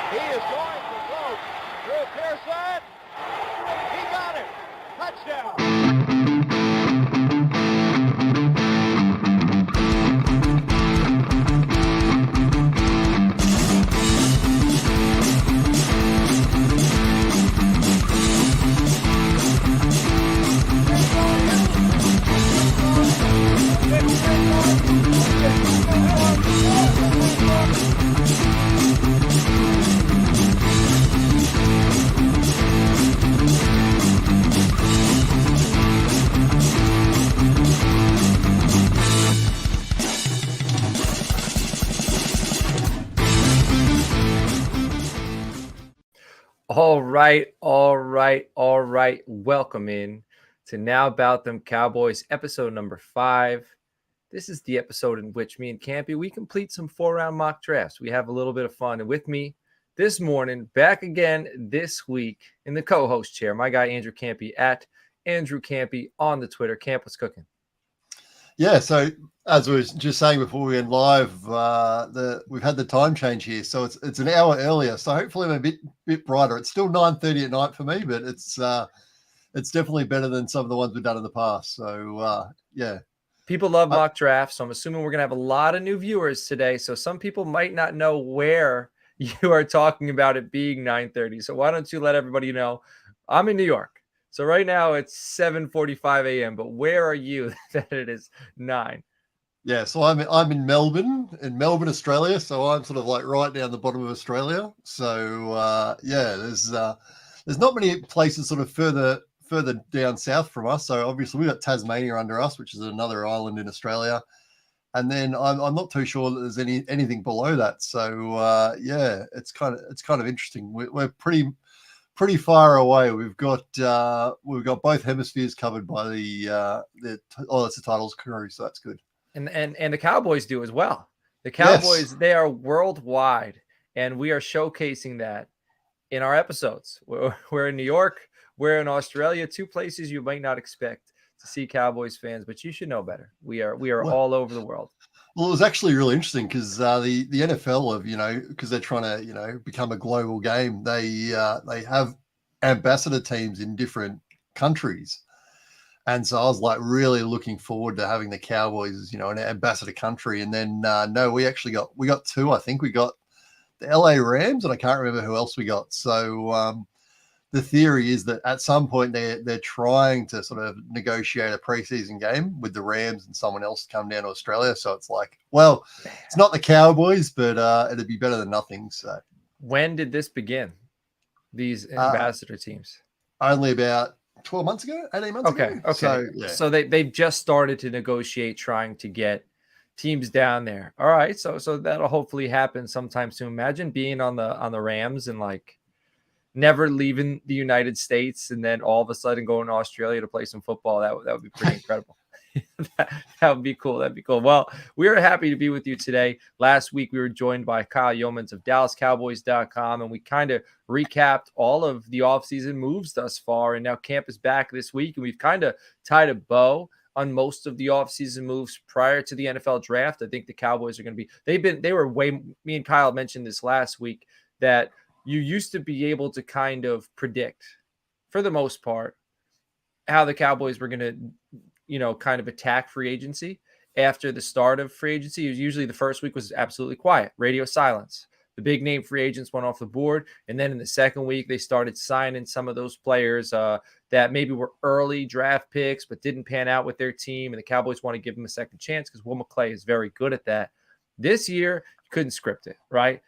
He is going to throw. Drew Pearson. He got it. Touchdown. All right. Welcome in to Now About Them Cowboys, episode number 5. This is the episode in which me and Campey, we complete some 4-round mock drafts. We have a little bit of fun. And with me this morning, back again this week in the co-host chair, my guy Andrew Campey at Andrew Campey on the Twitter. Camp, what's cooking? Yeah, so as we were just saying before we went live, we've had the time change here, so it's an hour earlier. So hopefully I'm a bit brighter. It's still 9:30 at night for me, but it's definitely better than some of the ones we've done in the past. So yeah, people love mock drafts, so I'm assuming we're gonna have a lot of new viewers today. So some people might not know where you are talking about it being 9:30. So why don't you let everybody know? I'm in New York. So right now it's 7:45 a.m. But where are you that it is 9? Yeah, so I'm in Melbourne, Australia. So I'm sort of like right down the bottom of Australia. So yeah, there's not many places sort of further down south from us. So obviously we've got Tasmania under us, which is another island in Australia. And then I'm not too sure that there's anything below that. So yeah, it's kind of interesting. We're pretty far away. We've got both hemispheres covered by it's the titles crew, so that's good. And the Cowboys do as well. The Cowboys, yes. They are worldwide, and we are showcasing that in our episodes. We're in New York, we're in Australia, 2 places you might not expect to see Cowboys fans, but you should know better. We are all over the world. Well, it was actually really interesting because the NFL because they're trying to become a global game. They have ambassador teams in different countries, and so I was like really looking forward to having the Cowboys as an ambassador country. And then no, we got 2. I think we got the LA Rams, and I can't remember who else we got. So the theory is that at some point they're trying to sort of negotiate a preseason game with the Rams and someone else to come down to Australia. So it's like, well, it's not the Cowboys, but it'd be better than nothing. So when did this begin? These ambassador teams? Only about 12 months ago, 18 months ago. Okay. So, yeah. So they've just started to negotiate, trying to get teams down there. All right. So that'll hopefully happen sometime soon. Imagine being on the Rams and like never leaving the United States, and then all of a sudden going to Australia to play some football. That would be pretty incredible. That would be cool. That'd be cool. Well, we are happy to be with you today. Last week, we were joined by Kyle Yeomans of DallasCowboys.com, and we kind of recapped all of the offseason moves thus far. And now Camp is back this week, and we've kind of tied a bow on most of the offseason moves prior to the NFL draft. I think the Cowboys are going to be – me and Kyle mentioned this last week, that you used to be able to kind of predict, for the most part, how the Cowboys were going to, kind of attack free agency after the start of free agency. It was usually the first week was absolutely quiet, radio silence. The big name free agents went off the board. And then in the second week, they started signing some of those players that maybe were early draft picks, but didn't pan out with their team. And the Cowboys want to give them a second chance because Will McClay is very good at that. This year, you couldn't script it, right?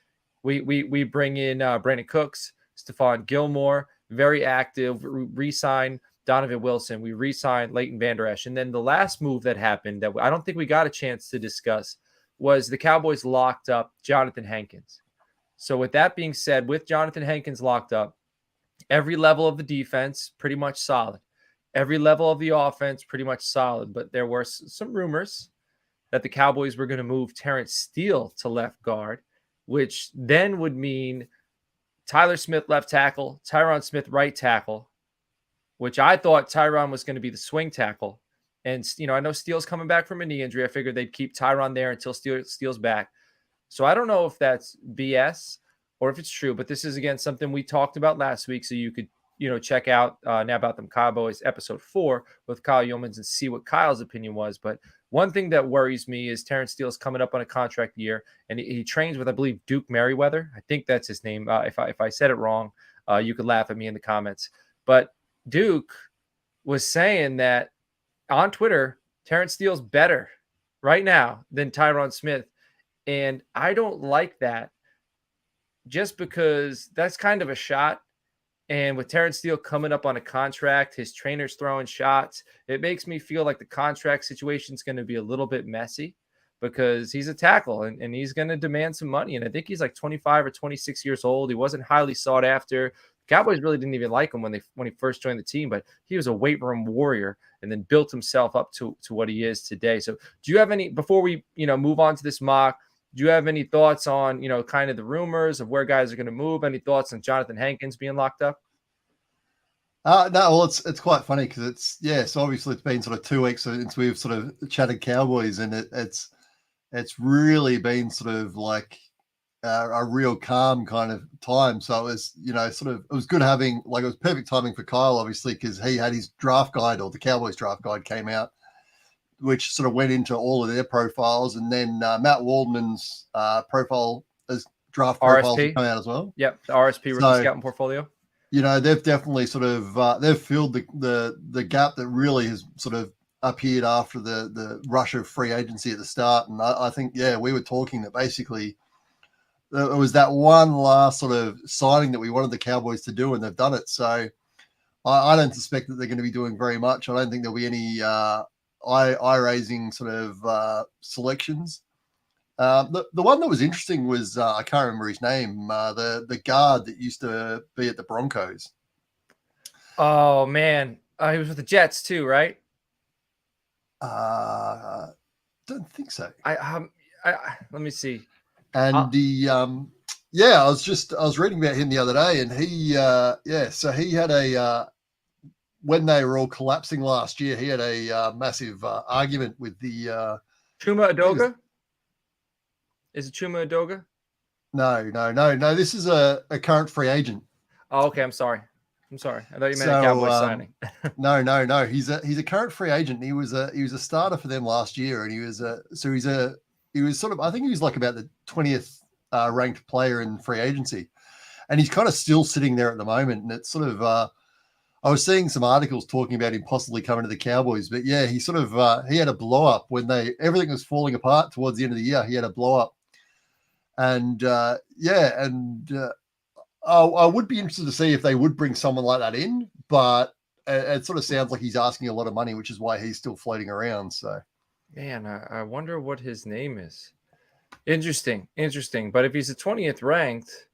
We bring in Brandon Cooks, Stephon Gilmore, very active, re-sign Donovan Wilson. We re-signed Leighton Vander Esch. And then the last move that happened that I don't think we got a chance to discuss was the Cowboys locked up Jonathan Hankins. So with that being said, with Jonathan Hankins locked up, every level of the defense pretty much solid. Every level of the offense pretty much solid. But there were some rumors that the Cowboys were going to move Terrence Steele to left guard, which then would mean Tyler Smith left tackle, Tyron Smith right tackle, which I thought Tyron was going to be the swing tackle. And, I know Steele's coming back from a knee injury. I figured they'd keep Tyron there until Steele's back. So I don't know if that's BS or if it's true, but this is, again, something we talked about last week. So you could, check out Now About Them Cowboys episode 4 with Kyle Yeomans and see what Kyle's opinion was. But one thing that worries me is Terrence Steele's coming up on a contract year, and he trains with, I believe, Duke Merriweather. I think that's his name. If I said it wrong, you could laugh at me in the comments. But Duke was saying that on Twitter, Terrence Steele's better right now than Tyron Smith. And I don't like that, just because that's kind of a shot. And with Terrence Steele coming up on a contract, his trainer's throwing shots, it makes me feel like the contract situation is going to be a little bit messy, because he's a tackle and he's going to demand some money. And I think he's like 25 or 26 years old. He wasn't highly sought after. The Cowboys really didn't even like him when he first joined the team, but he was a weight room warrior and then built himself up to what he is today. So do you have any, before we, move on to this mock, do you have any thoughts on, kind of the rumors of where guys are going to move? Any thoughts on Jonathan Hankins being locked up? No, well, it's quite funny because so obviously it's been sort of 2 weeks since we've sort of chatted Cowboys, and it's really been sort of like a real calm kind of time. So it was, it was good having, like, it was perfect timing for Kyle, obviously, because he had his draft guide, or the Cowboys draft guide came out, which sort of went into all of their profiles. And then Matt Waldman's profile as draft profiles have come out as well. Yep, the RSP rookie scouting portfolio. They've definitely sort of they've filled the gap that really has sort of appeared after the rush of free agency at the start. And I think, we were talking that basically it was that one last sort of signing that we wanted the Cowboys to do, and they've done it. So I don't suspect that they're going to be doing very much. I don't think there'll be any eye-raising sort of selections. The one that was interesting was I can't remember his name. The guard that used to be at the Broncos. Oh man, he was with the Jets too, right? Don't think so. I let me see. And I was reading about him the other day, and he so he had a when they were all collapsing last year, he had a massive argument with the Chuma Edoga. Is it Chuma Edoga? No. This is a current free agent. Oh, okay. I'm sorry. I thought you meant a Cowboys signing. No. He's a current free agent. He was a starter for them last year, and he was sort of, I think he was like about the 20th ranked player in free agency, and he's kind of still sitting there at the moment. And it's sort of I was seeing some articles talking about him possibly coming to the Cowboys, but he sort of he had a blow up when everything was falling apart towards the end of the year. He had a blow up. And I would be interested to see if they would bring someone like that in, but it sort of sounds like he's asking a lot of money, which is why he's still floating around. So, man, I wonder what his name is. Interesting. But if he's the 20th ranked,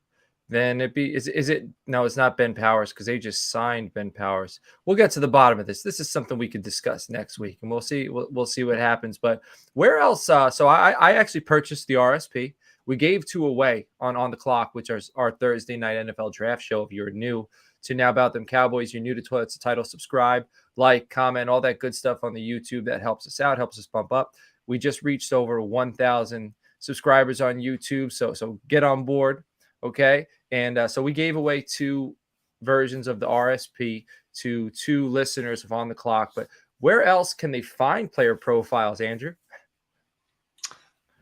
then is it? No, it's not Ben Powers, because they just signed Ben Powers. We'll get to the bottom of this. This is something we could discuss next week, and we'll see. We'll see what happens. But where else? So I actually purchased the RSP. We gave 2 away on the clock, which is our Thursday night NFL draft show. If you're new to Now About Them Cowboys, you're new to Toilets to Title, subscribe, like, comment, all that good stuff on the YouTube. That helps us out, helps us bump up. We just reached over 1,000 subscribers on YouTube, so get on board, okay? And so we gave away 2 versions of the RSP to 2 listeners of On the Clock. But where else can they find player profiles, Andrew?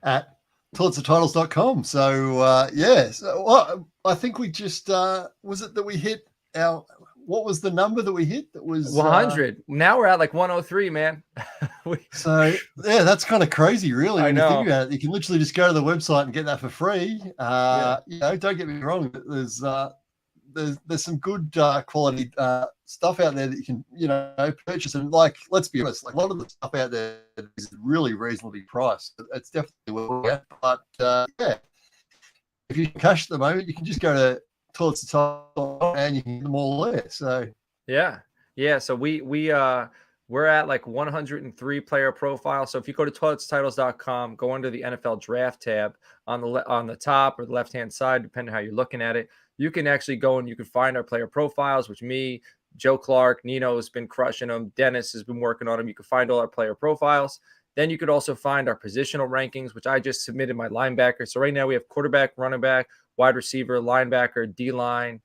At toiletstotitles.com. So so I think we just was it that we hit what was the number that we hit? That was 100. Now we're at like 103, man. That's kind of crazy, really. I know. You think about it, you can literally just go to the website and get that for free. Don't get me wrong, there's some good quality stuff out there that you can purchase, and, like, let's be honest, like, a lot of the stuff out there is really reasonably priced. It's definitely worth it. But if you can cash at the moment, you can just go to Toilets to Title and you can get them all there. So so we're at like 103 player profiles. So if you go to toiletstitles.com, go under the NFL draft tab on the top or the left hand side, depending on how you're looking at it, you can actually go and you can find our player profiles, which me, Joe Clark, Nino has been crushing them. Dennis has been working on them. You can find all our player profiles. Then you could also find our positional rankings, which I just submitted my linebacker. So right now we have quarterback, running back, wide receiver, linebacker, D-line,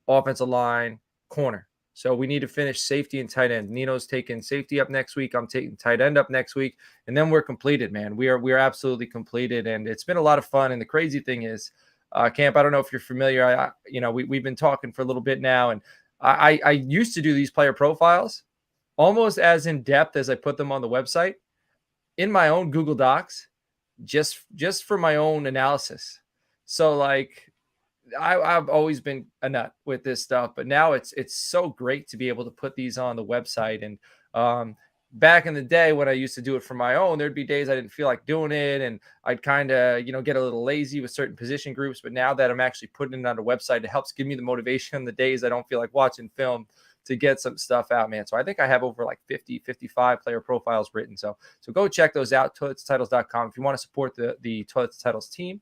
offensive line, corner. So we need to finish safety and tight end. Nino's taking safety up next week. I'm taking tight end up next week. And then we're completed, man. We are absolutely completed. And it's been a lot of fun. And the crazy thing is, Camp, I don't know if you're familiar. We've been talking for a little bit now. And I used to do these player profiles almost as in depth as I put them on the website in my own Google Docs, just for my own analysis. So like I've always been a nut with this stuff, but now it's so great to be able to put these on the website. And back in the day when I used to do it for my own, there'd be days I didn't feel like doing it, and I'd kind of get a little lazy with certain position groups. But now that I'm actually putting it on a website, it helps give me the motivation on the days I don't feel like watching film to get some stuff out, man. So I think I have over like 50, 55 player profiles written. So go check those out, toiletstitles.com. If you want to support the Toilets to Titles team,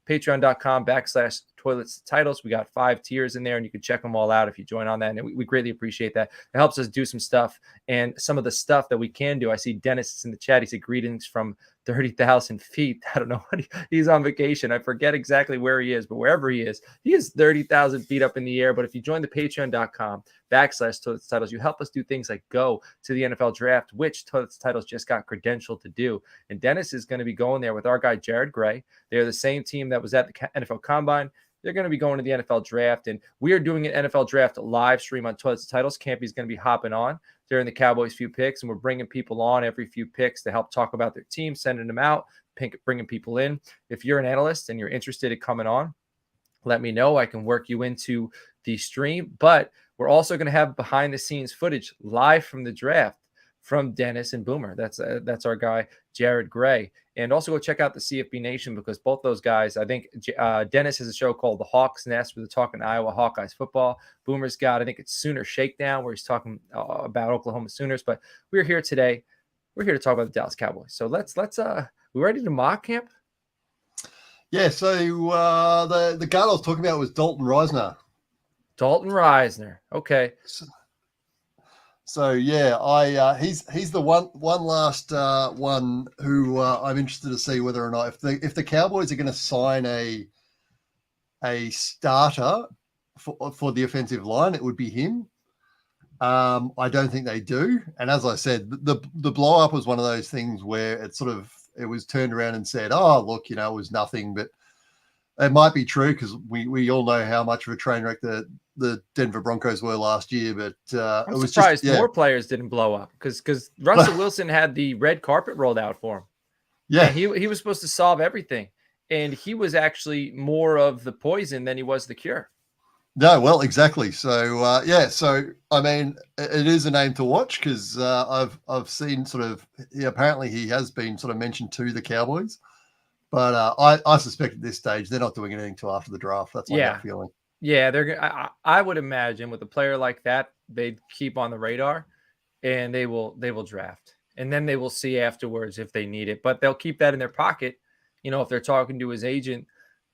patreon.com/Toilets to Titles. We got 5 tiers in there, and you can check them all out if you join on that. And we greatly appreciate that. It helps us do some stuff. And some of the stuff that we can do, I see Dennis is in the chat. He said greetings from 30,000 feet. I don't know what he's on vacation. I forget exactly where he is, but wherever he is 30,000 feet up in the air. But if you join the patreon.com/Toilets to Titles, you help us do things like go to the NFL draft, which Toilets to Titles just got credentialed to do. And Dennis is going to be going there with our guy, Jared Gray. They're the same team that was at the NFL Combine. They're going to be going to the NFL draft, and we are doing an NFL draft live stream on Toilets to Titles. Campy's going to be hopping on during the Cowboys few picks, and we're bringing people on every few picks to help talk about their team, sending them out, bringing people in. If you're an analyst and you're interested in coming on, let me know. I can work you into the stream, but we're also going to have behind the scenes footage live from the draft from Dennis and Boomer. That's our guy, Jared Gray. And also go check out the CFB Nation, because both those guys, I think Dennis has a show called The Hawk's Nest, where they're talking Iowa Hawkeyes football. Boomer's got, I think it's Sooner Shakedown, where he's talking about Oklahoma Sooners. But we're here today. We're here to talk about the Dallas Cowboys. So let's we ready to mock, Camp? Yeah, so the guy I was talking about was Dalton Reisner. Dalton Reisner. Okay. So yeah, he's the one last one who I'm interested to see whether or not if the Cowboys are going to sign a starter for the offensive line, it would be him. I don't think they do, and as I said, the blow up was one of those things where it was turned around and said, oh look, it was nothing, but it might be true, because we all know how much of a train wreck the Denver Broncos were last year. But I'm surprised more players didn't blow up, because Russell Wilson had the red carpet rolled out for him. Yeah, and he was supposed to solve everything, and he was actually more of the poison than he was the cure. No, well, exactly. So so I mean, it is a name to watch, because I've seen apparently he has been sort of mentioned to the Cowboys. But I suspect at this stage they're not doing anything till after the draft. That's my gut feeling. Yeah, they're. I would imagine with a player like that, they'd keep on the radar, and they will draft, and then they will see afterwards if they need it. But they'll keep that in their pocket, if they're talking to his agent,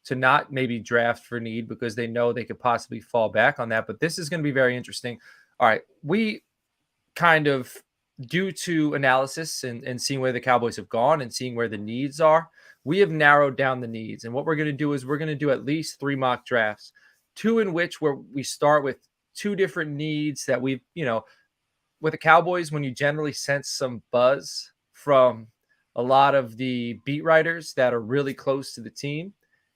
to not maybe draft for need, because they know they could possibly fall back on that. But this is going to be very interesting. All right, we kind of, due to analysis and seeing where the Cowboys have gone and seeing where the needs are, we have narrowed down the needs. And what we're going to do is we're going to do at least 3 mock drafts, 2 in which where we start with 2 different needs that we've, with the Cowboys, when you generally sense some buzz from a lot of the beat writers that are really close to the team,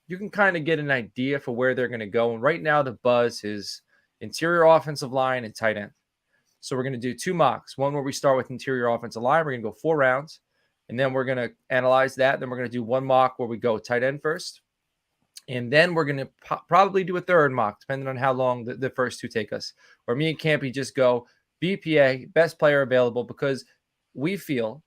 you can kind of get an idea for where they're going to go. And right now the buzz is interior offensive line and tight end. So we're going to do 2 mocks, one where we start with interior offensive line. We're going to go 4 rounds. And then we're going to analyze that. Then we're going to do 1 mock where we go tight end first. And then we're going to probably do a 3rd mock, depending on how long the first 2 take us. Or me and Campy just go BPA, best player available, because we feel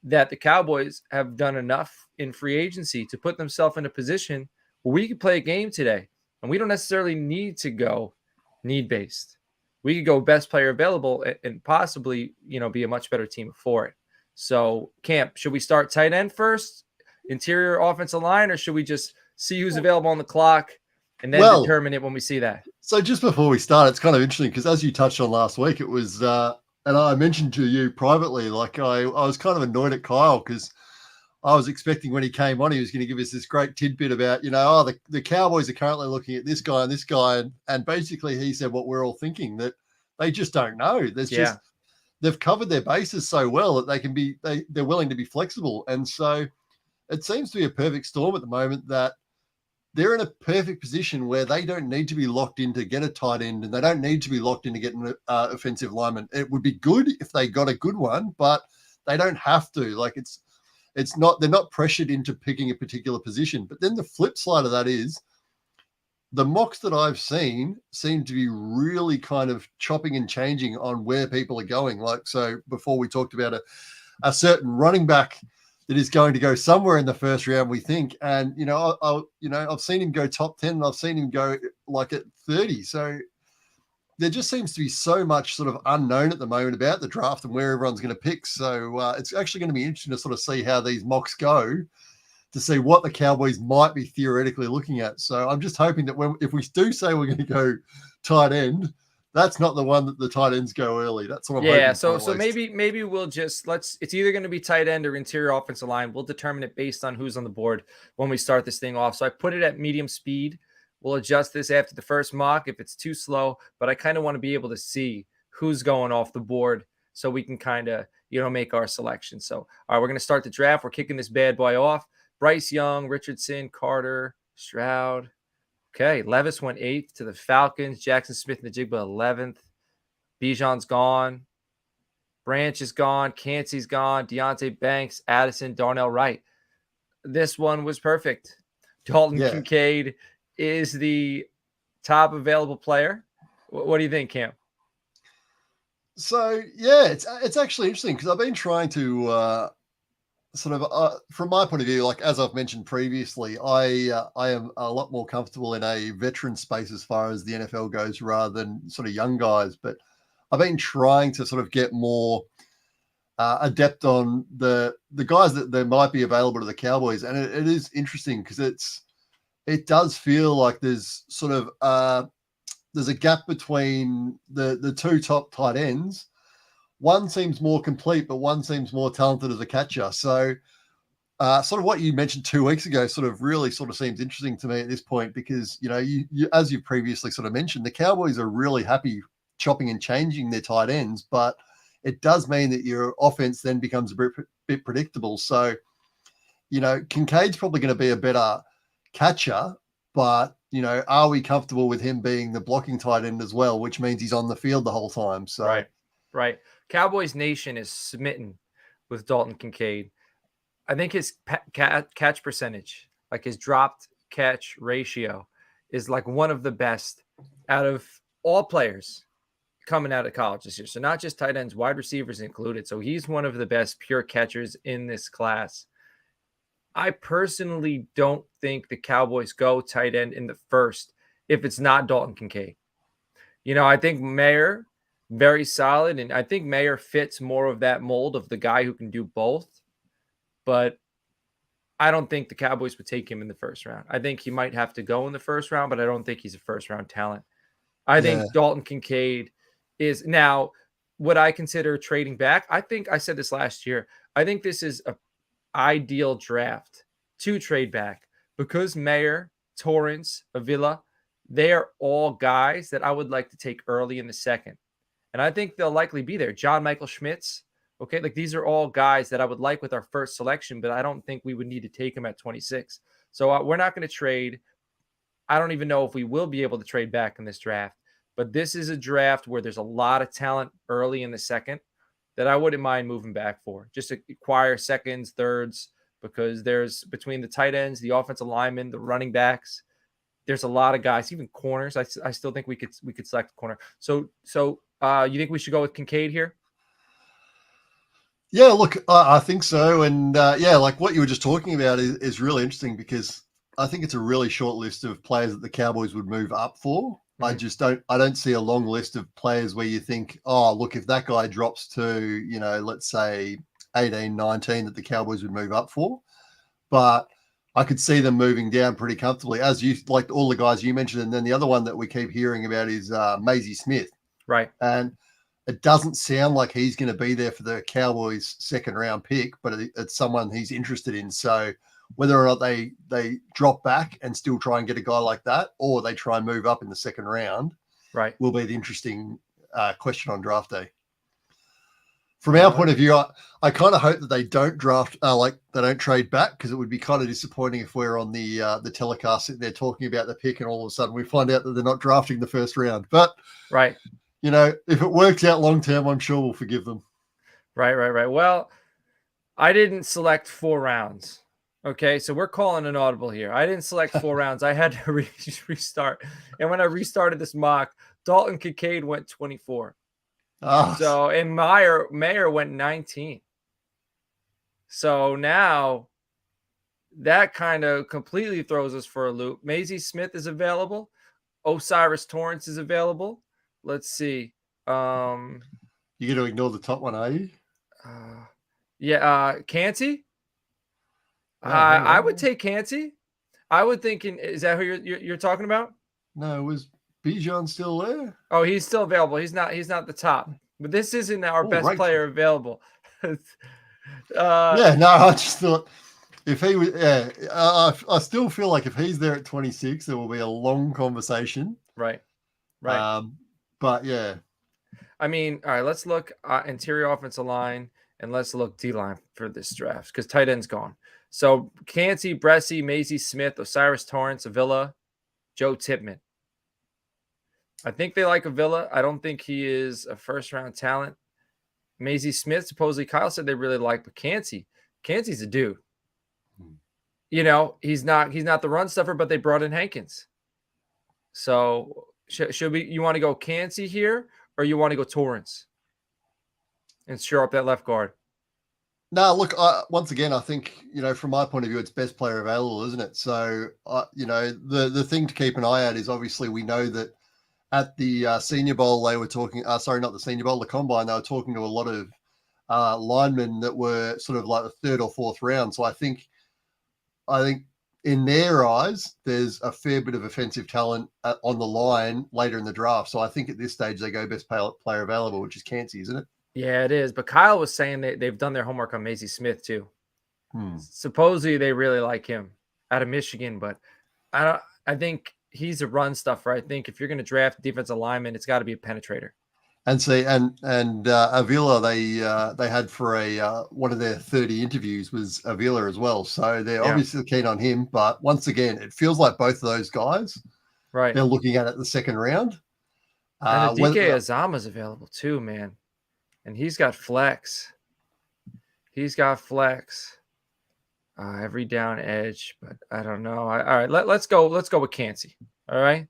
that the Cowboys have done enough in free agency to put themselves in a position where we could play a game today. And we don't necessarily need to go need-based. We could go best player available and possibly, be a much better team for it. So, Camp, should we start tight end first, interior offensive line, or should we just see who's available on the clock and then determine it when we see that? So just before we start, it's kind of interesting, because as you touched on last week, it was, and I mentioned to you privately, like I was kind of annoyed at Kyle, because I was expecting when he came on, he was going to give us this great tidbit about, the Cowboys are currently looking at this guy and this guy. And basically he said what we're all thinking, that they just don't know. They've covered their bases so well that they're willing to be flexible. And so it seems to be a perfect storm at the moment, that they're in a perfect position where they don't need to be locked in to get a tight end, and they don't need to be locked in to get an offensive lineman. It would be good if they got a good one, but they don't have to. Like they're not pressured into picking a particular position. But then the flip side of that is the mocks that I've seen seem to be really kind of chopping and changing on where people are going. Like, so before we talked about a certain running back that is going to go somewhere in the first round, we think. And, I've seen him go top 10 and I've seen him go like at 30. So there just seems to be so much sort of unknown at the moment about the draft and where everyone's going to pick. So it's actually going to be interesting to sort of see how these mocks go, to see what the Cowboys might be theoretically looking at. So I'm just hoping that if we do say we're going to go tight end, that's not the one that the tight ends go early. That's what I'm hoping. Yeah, so maybe we'll just it's either going to be tight end or interior offensive line. We'll determine it based on who's on the board when we start this thing off. So I put it at medium speed. We'll adjust this after the first mock if it's too slow, but I kind of want to be able to see who's going off the board so we can kind of, make our selection. So, all right, we're going to start the draft. We're kicking this bad boy off. Bryce Young, Richardson, Carter, Stroud. Okay, Levis went 8th to the Falcons. Jackson Smith-Njigba 11th. Bijan's gone. Branch is gone. Campey's gone. Deontay Banks, Addison, Darnell Wright. This one was perfect. Dalton Kincaid is the top available player. What do you think, Cam? So, it's actually interesting because I've been trying to from my point of view, like as I've mentioned previously, I am a lot more comfortable in a veteran space as far as the NFL goes rather than sort of young guys. But I've been trying to sort of get more adept on the guys that there might be available to the Cowboys. And it is interesting because it does feel like there's sort of there's a gap between the two top tight ends. One seems more complete, but one seems more talented as a catcher. So sort of what you mentioned 2 weeks ago really seems interesting to me at this point, because, you as you previously sort of mentioned, the Cowboys are really happy chopping and changing their tight ends, but it does mean that your offense then becomes a bit predictable. So, Kincaid's probably going to be a better catcher, but, are we comfortable with him being the blocking tight end as well, which means he's on the field the whole time. So Right. Cowboys Nation is smitten with Dalton Kincaid. I think his catch percentage, like his dropped catch ratio, is like one of the best out of all players coming out of college this year. So not just tight ends, wide receivers included. So he's one of the best pure catchers in this class. I personally don't think the Cowboys go tight end in the first if it's not Dalton Kincaid. I think Mayer, very solid, and I think Mayer fits more of that mold of the guy who can do both. But I don't think the Cowboys would take him in the first round. I think he might have to go in the first round, but I don't think he's a first-round talent. I think Dalton Kincaid is now what I consider trading back. I think I said this last year. I think this is an ideal draft to trade back because Mayer, Torrance, Avila, they are all guys that I would like to take early in the second. And I think they'll likely be there. John Michael Schmitz. Okay. Like these are all guys that I would like with our first selection, but I don't think we would need to take them at 26. So we're not going to trade. I don't even know if we will be able to trade back in this draft, but this is a draft where there's a lot of talent early in the second that I wouldn't mind moving back for, just to acquire seconds, thirds, because there's between the tight ends, the offensive linemen, the running backs, there's a lot of guys, even corners. I still think we could select a corner. So you think we should go with Kincaid here? Yeah, look, I think so. And like what you were just talking about is really interesting because I think it's a really short list of players that the Cowboys would move up for. Mm-hmm. I don't see a long list of players where you think, oh, look, if that guy drops to, let's say 18, 19 that the Cowboys would move up for. But I could see them moving down pretty comfortably, as you like all the guys you mentioned. And then the other one that we keep hearing about is Maisie Smith. Right. And it doesn't sound like he's going to be there for the Cowboys' second round pick, but it's someone he's interested in. So whether or not they drop back and still try and get a guy like that, or they try and move up in the second round, right, will be the interesting question on draft day. From our point of view, I kind of hope that they don't draft, like they don't trade back, because it would be kind of disappointing if we're on the telecast sitting there talking about the pick and all of a sudden we find out that they're not drafting the first round. But right, you know, if it works out long term, I'm sure we'll forgive them. Right. Well, I didn't select 4 rounds. Okay, so we're calling an audible here. I didn't select 4 rounds. I had to restart. And when I restarted this mock, Dalton Kincaid went 24. Oh. So, and Mayer went 19. So now that kind of completely throws us for a loop. Maisie Smith is available. Osiris Torrance is available. Let's see. You're going to ignore the top one, are you? Campey. I would take Campey. I would think. Is that who you're talking about? No, was Bijan still there? Oh, he's still available. He's not the top. But this isn't our best player available. Yeah, no, I just thought if he was, I still feel like if he's there at 26, there will be a long conversation. Right. But yeah. I mean, all right, let's look interior offensive line and let's look D-line for this draft because tight end's gone. So Campey, Bressie, Maisie Smith, Osiris Torrance, Avila, Joe Tippmann. I think they like Avila. I don't think he is a first-round talent. Maisie Smith, supposedly Kyle said they really like, but Campey's a dude. You know, he's not the run stuffer, but they brought in Hankins. So should you want to go Campey here or you want to go Torrance and shore up that left guard? No, look, once again, I think, you know, from my point of view, it's best player available, isn't it? So, you know, the thing to keep an eye out is obviously we know that at the Senior Bowl, they were talking, sorry, not the Senior Bowl, the Combine, they were talking to a lot of linemen that were sort of like the third or fourth round. So I think in their eyes, there's a fair bit of offensive talent on the line later in the draft. So I think at this stage, they go best player available, which is Campey, isn't it? Yeah, it is. But Kyle was saying they've done their homework on Maisie Smith too. Supposedly they really like him out of Michigan, but I think he's a run stuffer. I think if you're going to draft defensive lineman, it's got to be a penetrator. And see, and Avila, they had for one of their 30 interviews was Avila as well. So they're obviously keen on him. But once again, it feels like both of those guys, right? They're looking at it the second round. And DK Azama's available too, man. And he's got flex. Every down edge, but I don't know. All right, let's go with Campey. All right,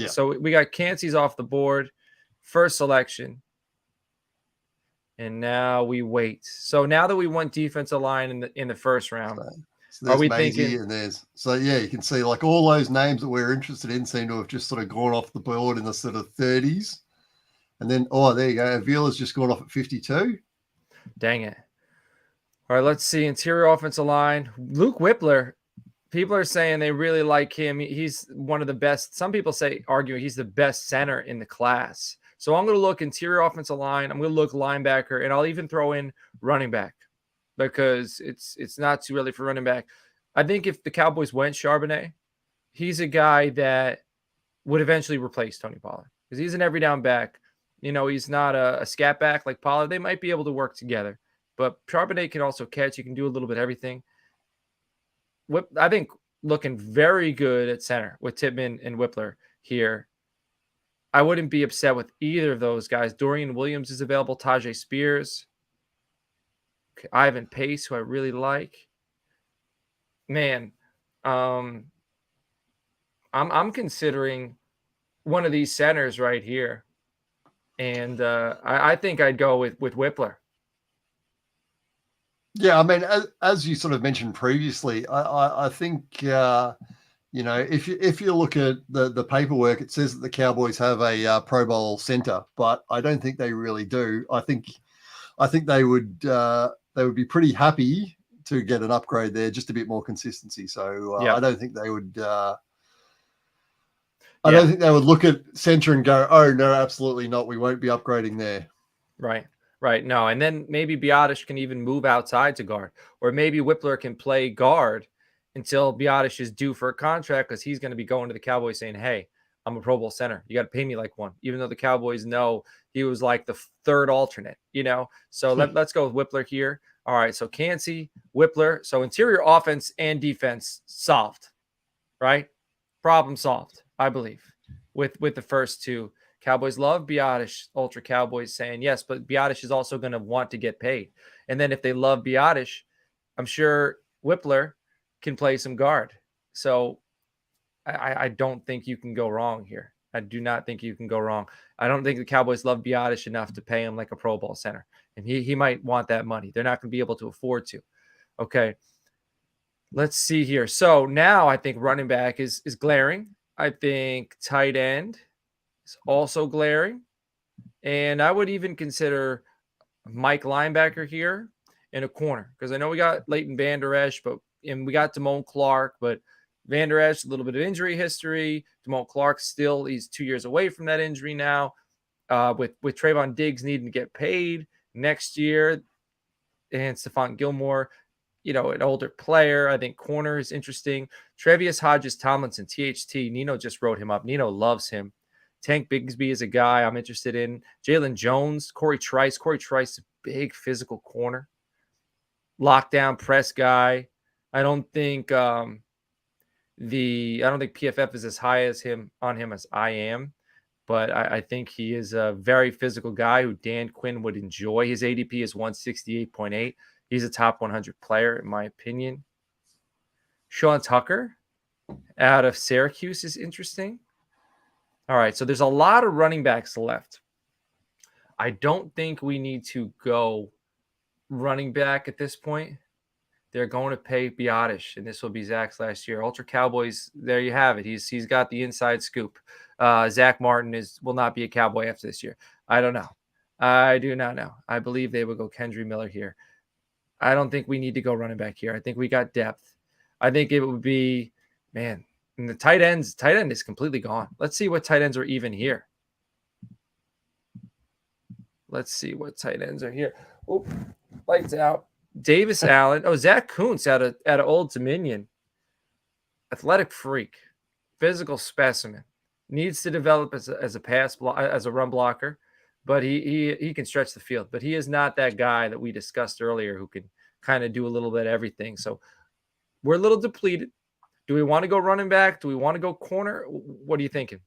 So we got Campey's off the board, first selection, and now we wait. So now that we went defensive line in the first round, so are we thinking? And you can see like all those names that we're interested in seem to have just sort of gone off the board in the sort of 30s. And then, there you go. Avila's just gone off at 52. Dang it. All right, let's see. Interior offensive line. Luke Whippler. People are saying they really like him. He's one of the best. Some people argue he's the best center in the class. So I'm going to look interior offensive line. I'm going to look linebacker, and I'll even throw in running back because it's not too early for running back. I think if the Cowboys went Charbonnet, he's a guy that would eventually replace Tony Pollard because he's an every down back. You know, he's not a scat back like Pollard. They might be able to work together. But Charbonnet can also catch. He can do a little bit of everything. I think looking very good at center with Tippmann and Whippler here. I wouldn't be upset with either of those guys. Dorian Williams is available. Tajay Spears. Ivan Pace, who I really like. Man, I'm considering one of these centers right here. And I think I'd go with Whippler. Yeah, I mean, as you sort of mentioned previously, I think you know, if you look at the paperwork, it says that the Cowboys have a Pro Bowl center, but I don't think they really do. I think they would be pretty happy to get an upgrade there, just a bit more consistency. So I don't think they would. I don't think they would look at center and go, "Oh no, absolutely not. We won't be upgrading there." Right. Right. No. And then maybe Biotish can even move outside to guard, or maybe Whippler can play guard until Biotish is due for a contract, because he's going to be going to the Cowboys saying, hey, I'm a Pro Bowl center. You got to pay me like one, even though the Cowboys know he was like the third alternate, So let's go with Whippler here. All right. So Campey, Whippler. So interior offense and defense solved, right? Problem solved, I believe, with the first two. Cowboys love Biotish. Ultra Cowboys saying yes, but Biotish is also going to want to get paid. And then if they love Biotish, I'm sure Whippler can play some guard. So I don't think you can go wrong here. I do not think you can go wrong. I don't think the Cowboys love Biotish enough to pay him like a Pro Bowl center. And he might want that money. They're not going to be able to afford to. Okay. Let's see here. So now I think running back is glaring. I think tight end is also glaring. And I would even consider Mike linebacker here and a corner, because I know we got Leighton Vander Esch, and we got Damone Clark, but Vander Esch, a little bit of injury history. Damone Clark still, he's 2 years away from that injury now. With Trayvon Diggs needing to get paid next year, and Stephon Gilmore, an older player. I think corner is interesting. Tre'Vius Hodges-Tomlinson, THT. Nino just wrote him up. Nino loves him. Tank Bigsby is a guy I'm interested in. Jalen Jones, Corey Trice. Corey Trice, a big physical corner. Lockdown press guy. I don't think PFF is as high as him as I am, but I think he is a very physical guy who Dan Quinn would enjoy. His ADP is 168.8. He's a top 100 player, in my opinion. Sean Tucker out of Syracuse is interesting. All right, so there's a lot of running backs left. I don't think we need to go running back at this point. They're going to pay Biotish, and this will be Zach's last year. Ultra Cowboys, there you have it. He's got the inside scoop. Zach Martin will not be a Cowboy after this year. I don't know. I do not know. I believe they will go Kendry Miller here. I don't think we need to go running back here. I think we got depth. I think it would be, man, and the tight end is completely gone. Let's see what tight ends are even here. Let's see what tight ends are here. Oh, lights out. Davis Allen. Oh, Zach Kuntz out of Old Dominion. Athletic freak. Physical specimen. Needs to develop as a run blocker, but he can stretch the field. But he is not that guy that we discussed earlier who can kind of do a little bit of everything. So we're a little depleted. Do we want to go running back? Do we want to go corner? What are you thinking?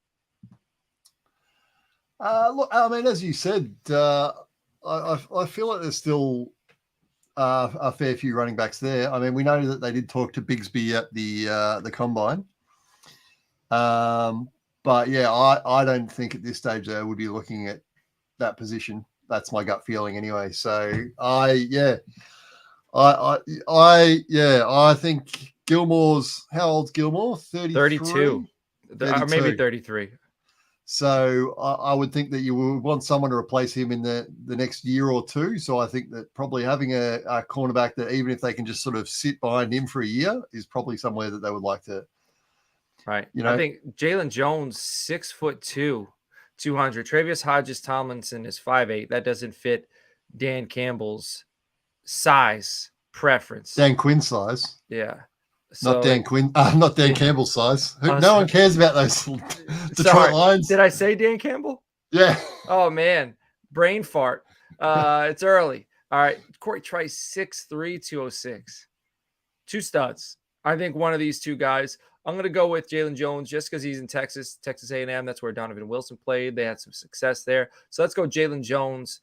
Look, I mean, as you said, I feel like there's still a fair few running backs there. I mean, we know that they did talk to Bigsby at the combine. But yeah, I don't think at this stage they would be looking at that position. That's my gut feeling anyway. So I think Gilmore's, how old's Gilmore? 32. Or maybe 33. So I would think that you would want someone to replace him in the next year or two. So I think that probably having a cornerback that, even if they can just sort of sit behind him for a year, is probably somewhere that they would like to. Right. I think Jalen Jones, 6'2", 200. Tre'Vius Hodges-Tomlinson is 5'8". That doesn't fit Dan Campbell's size preference. Dan Quinn's size. Yeah. So, not Dan Quinn. Not Dan Campbell's size. No one cares about those Detroit Lions. Did I say Dan Campbell? Yeah. Oh, man. Brain fart. It's early. All right. Corey Trice, 6'3", 206. Two studs. I think one of these two guys. I'm going to go with Jalen Jones just because he's in Texas A&M. That's where Donovan Wilson played. They had some success there. So let's go Jalen Jones.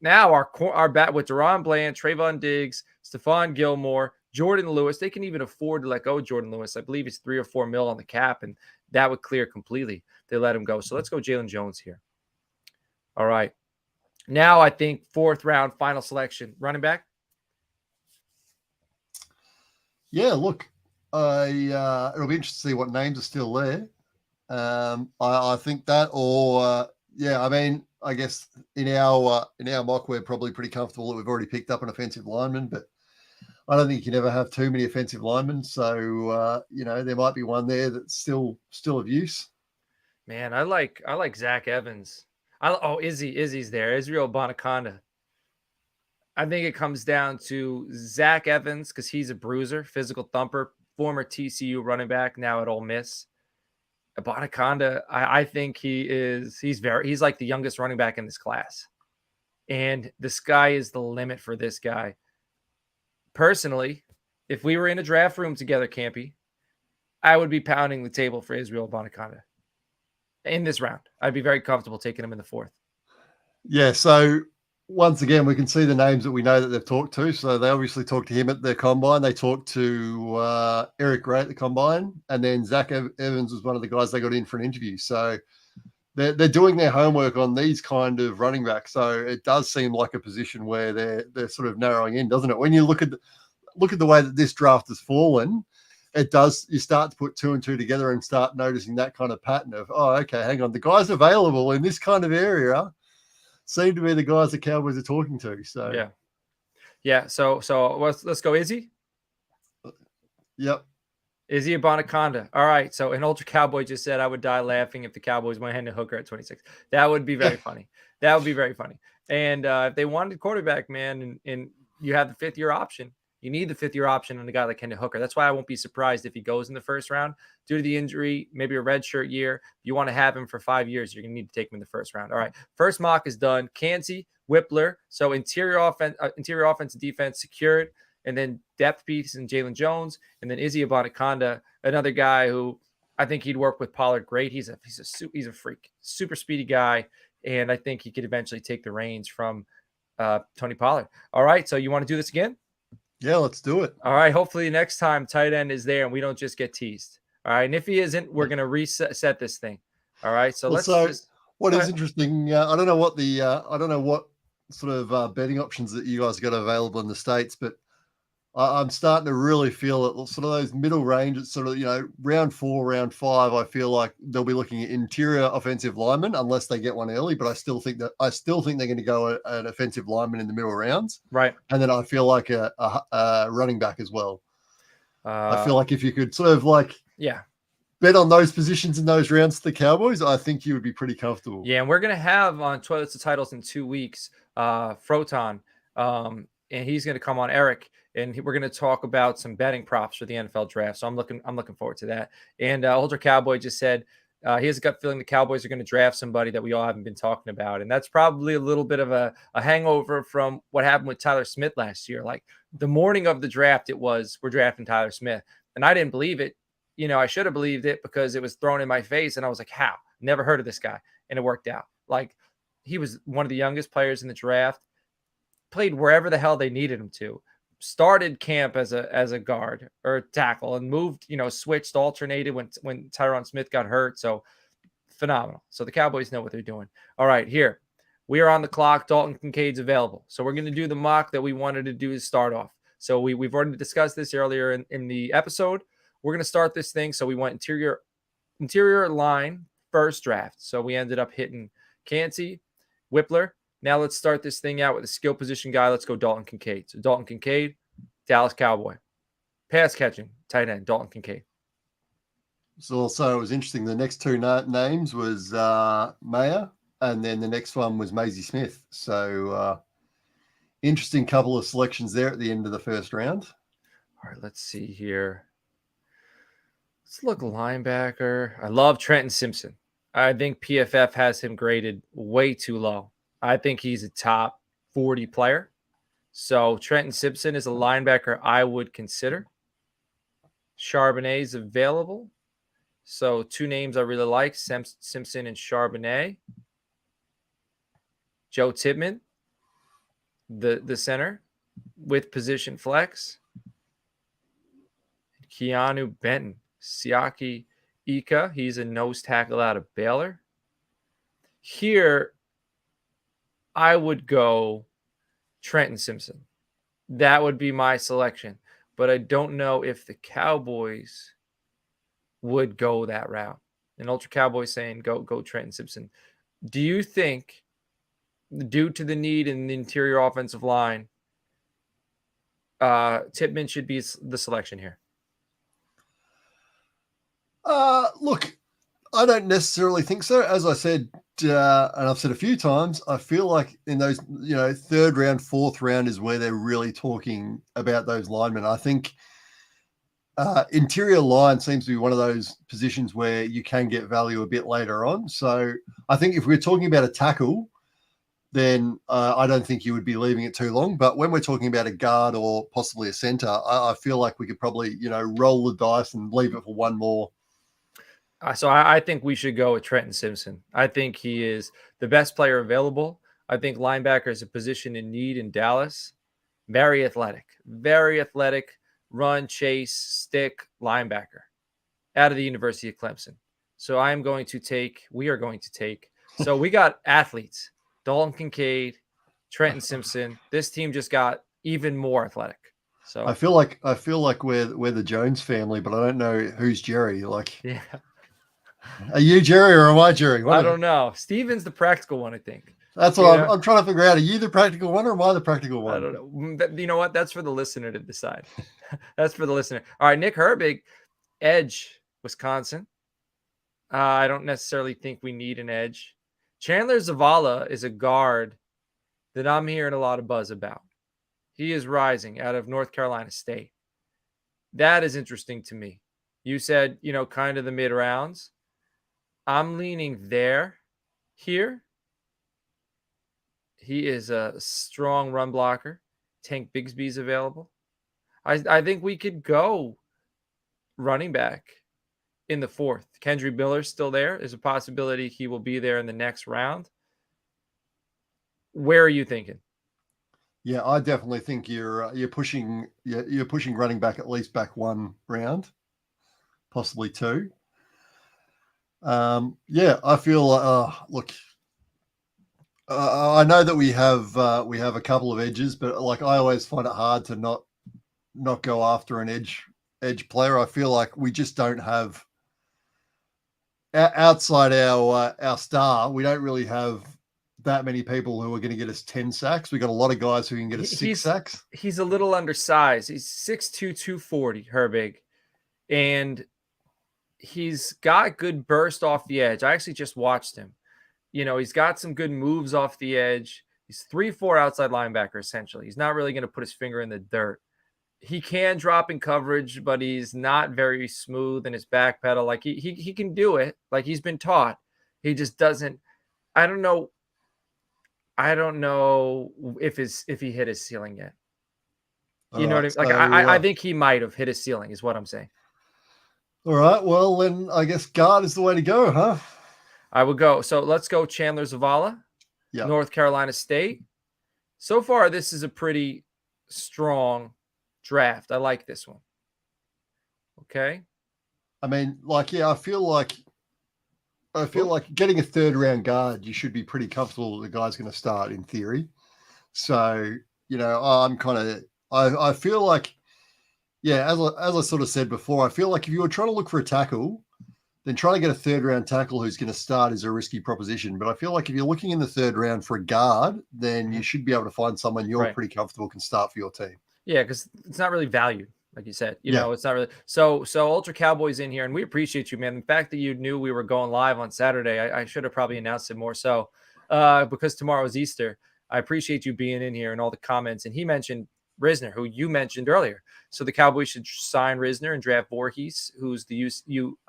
Now our bat with Deron Bland, Trayvon Diggs, Stephon Gilmore, Jordan Lewis. They can even afford to let go of Jordan Lewis. I believe it's $3 or $4 million on the cap, and that would clear completely. They let him go. So let's go Jalen Jones here. All right. Now I think 4th round, final selection. Running back? Yeah, look. It'll be interesting to see what names are still there. I think that, or I mean, I guess in our mock, we're probably pretty comfortable that we've already picked up an offensive lineman, but I don't think you can ever have too many offensive linemen. So there might be one there that's still of use. Man, I like Zach Evans. Izzy's there. Israel Bonaconda. I think it comes down to Zach Evans because he's a bruiser, physical thumper, former TCU running back, now at Ole Miss. Bonaconda, I think he's like the youngest running back in this class. And the sky is the limit for this guy. Personally, if we were in a draft room together, Campy, I would be pounding the table for Israel Bonaconda in this round. I'd be very comfortable taking him in the 4th. Yeah, so once again, we can see the names that we know that they've talked to. So they obviously talked to him at the combine. They talked to Eric Gray at the combine, and then Zach Evans was one of the guys they got in for an interview. So they're doing their homework on these kind of running backs. So it does seem like a position where they're sort of narrowing in, doesn't it? When you look at the way that this draft has fallen, it does. You start to put 2 and 2 together and start noticing that kind of pattern of, oh, okay, hang on, the guys available in this kind of area seem to be the guys the Cowboys are talking to. So yeah. So let's go Izzy. Yep. Izzy Bonaconda. All right. So an Ultra Cowboy just said I would die laughing if the Cowboys went Hendon Hooker at 26. That would be very funny. That would be very funny. And if they wanted quarterback, man, and you have the 5th-year option, you need the 5th-year option on a guy like Hendon Hooker. That's why I won't be surprised if he goes in the 1st round due to the injury, maybe a redshirt year. If you want to have him for 5 years, you're going to need to take him in the 1st round. All right. First mock is done. Campey, Whippler. So interior offense and defense secured. And then depth piece and Jalen Jones. And then Izzy Bonaconda, another guy who I think he'd work with Pollard great. He's a freak, super speedy guy. And I think he could eventually take the reins from Tony Pollard. All right. So you want to do this again? Yeah, let's do it. All right. Hopefully next time tight end is there and we don't just get teased. All right. And if he isn't, we're going to reset this thing. All right. So what is interesting, I don't know what sort of betting options that you guys got available in the States, but I'm starting to really feel that sort of those middle ranges, sort of, round 4, round 5, I feel like they'll be looking at interior offensive linemen unless they get one early. But I still think they're going to go an offensive lineman in the middle rounds. Right. And then I feel like a running back as well. I feel like if you could sort of bet on those positions in those rounds to the Cowboys, I think you would be pretty comfortable. Yeah. And we're going to have on Toilets to Titles in 2 weeks, Froton, and he's going to come on, Eric. And we're going to talk about some betting props for the NFL draft. So I'm looking forward to that. And Ultra Cowboy just said he has a gut feeling the Cowboys are going to draft somebody that we all haven't been talking about. And that's probably a little bit of a hangover from what happened with Tyler Smith last year. Like the morning of the draft, we're drafting Tyler Smith. And I didn't believe it. I should have believed it because it was thrown in my face. And I was like, how? Never heard of this guy. And it worked out. Like he was one of the youngest players in the draft, played wherever the hell they needed him to. Started camp as a guard or tackle and moved, switched, alternated when Tyron Smith got hurt. So phenomenal. So the Cowboys know what they're doing. All right, here we are on the clock. Dalton Kincaid's available. So we're going to do the mock that we wanted to do to start off. So we've already discussed this earlier in the episode. We're going to start this thing. So we went interior line first draft. So we ended up hitting Campey, Whippler. Now let's start this thing out with a skill position guy. Let's go Dalton Kincaid. So Dalton Kincaid, Dallas Cowboy. Pass catching, tight end, Dalton Kincaid. So it was interesting. The next 2 names was Mayer, and then the next one was Maisie Smith. So interesting couple of selections there at the end of the 1st round. All right, let's see here. Let's look linebacker. I love Trenton Simpson. I think PFF has him graded way too low. I think he's a top 40 player. So Trenton Simpson is a linebacker I would consider. Charbonnet is available. So 2 names I really like, Simpson and Charbonnet. Joe Tippmann, the center with position flex. Keanu Benton. Siaki Ika, he's a nose tackle out of Baylor. Here, I would go Trenton Simpson. That would be my selection. But I don't know if the Cowboys would go that route. And Ultra Cowboys saying go Trenton Simpson. Do you think, due to the need in the interior offensive line, Tippmann should be the selection here? Look, I don't necessarily think so. As I said, and I've said a few times, I feel like in those, third round, fourth round is where they're really talking about those linemen. I think interior line seems to be one of those positions where you can get value a bit later on. So I think if we're talking about a tackle, then I don't think you would be leaving it too long. But when we're talking about a guard or possibly a center, I feel like we could probably, roll the dice and leave it for one more. So I think we should go with Trenton Simpson. I think he is the best player available. I think linebacker is a position in need in Dallas. Very athletic, run, chase, stick linebacker out of the University of Clemson. So we are going to take. So we got athletes, Dalton Kincaid, Trenton Simpson. This team just got even more athletic. So I feel like we're the Jones family, but I don't know who's Jerry. Like, yeah. Are you Jerry or am I Jerry? I don't know. Steven's the practical one, I think. That's what I'm trying to figure out. Are you the practical one or am I the practical one? I don't know. You know what? That's for the listener to decide. That's for the listener. All right, Nick Herbig, edge, Wisconsin. I don't necessarily think we need an edge. Chandler Zavala is a guard that I'm hearing a lot of buzz about. He is rising out of North Carolina State. That is interesting to me. You said, kind of the mid rounds. I'm leaning here. He is a strong run blocker. Tank Bigsby's available. I think we could go running back in the fourth. Kendry Miller's still there. There's a possibility he will be there in the next round. Where are you thinking? Yeah, I definitely think you're pushing running back at least back one round, possibly two. I feel look. I know that we have a couple of edges, but like I always find it hard to not go after an edge player. I feel like we just don't have outside our star. We don't really have that many people who are going to get us 10 sacks. We got a lot of guys who can get us 6 sacks. He's a little undersized. He's 6'2", 240, Herbig, and he's got good burst off the edge. I actually just watched him. He's got some good moves off the edge. He's 3-4 outside linebacker, essentially. He's not really going to put his finger in the dirt. He can drop in coverage, but he's not very smooth in his back pedal. Like he can do it. Like he's been taught. He just doesn't. I don't know if he hit his ceiling yet. You know what I mean? Like I think he might have hit his ceiling, is what I'm saying. All right. Well, then I guess guard is the way to go, huh? I would go. So let's go Chandler Zavala, North Carolina State. So far, this is a pretty strong draft. I like this one. Okay. I mean, I feel like getting a third round guard, you should be pretty comfortable that the guy's going to start in theory. So, I feel like, as I sort of said before, I feel like if you were trying to look for a tackle, then trying to get a third round tackle who's going to start is a risky proposition. But I feel like if you're looking in the third round for a guard, then you should be able to find someone you're pretty comfortable can start for your team. Yeah, because it's not really valued, like you said. It's not really. So Ultra Cowboys in here, and we appreciate you, man. The fact that you knew we were going live on Saturday, I should have probably announced it more so because tomorrow is Easter. I appreciate you being in here and all the comments. And he mentioned Risner, who you mentioned earlier. So the Cowboys should sign Risner and draft Voorhees, who's the